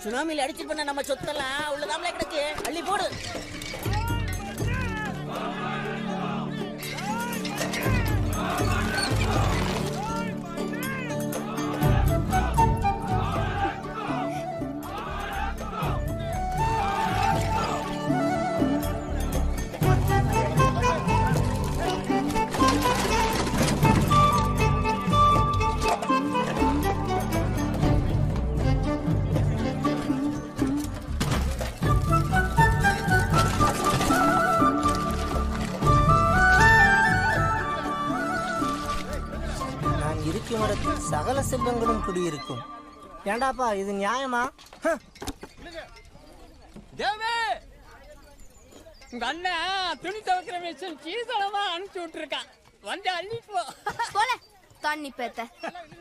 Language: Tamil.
சுனாமியில அடிச்சு பண்ண நம்ம சொத்தெல்லாம் உள்ளதாமலே கிடக்கு, அள்ளி போடு. இருக்கும் இடத்தில் சகல செல்வங்களும் குடியிருக்கும். ஏண்டாப்பா இது நியாயமா? தேவே, உங்க அண்ணன் துணி துவைக்கிற மிஷின் சீசனமா அனுப்பிச்சு விட்டுருக்கான், வந்து அள்ளிட்டு போ. போல தண்ணி பேத்த